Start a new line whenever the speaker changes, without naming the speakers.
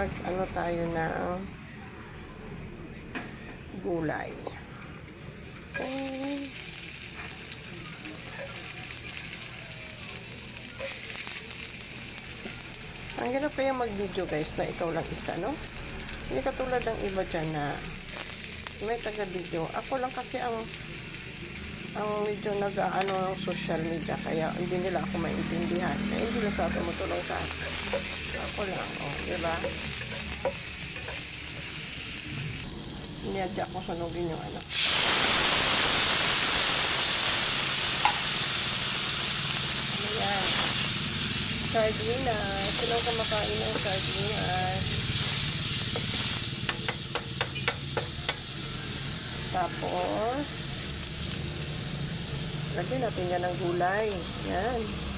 mag-ano tayo ng gulay. Okay. Ang hirap kaya mag-video guys na ikaw lang isa, no? Hindi katulad ng iba dyan na may taga-video. Ako lang kasi ang medyo nag-aano ng social media, kaya hindi nila ako maintindihan. Kaya hindi lang sa akin tumutulong sa akin. Ako lang, diba? Niyadya ko sunugin yung ano. Ayan. Sardinas. Sino kumakain ng sardinas? Tapos, lagyan natin yan ng gulay. Yan.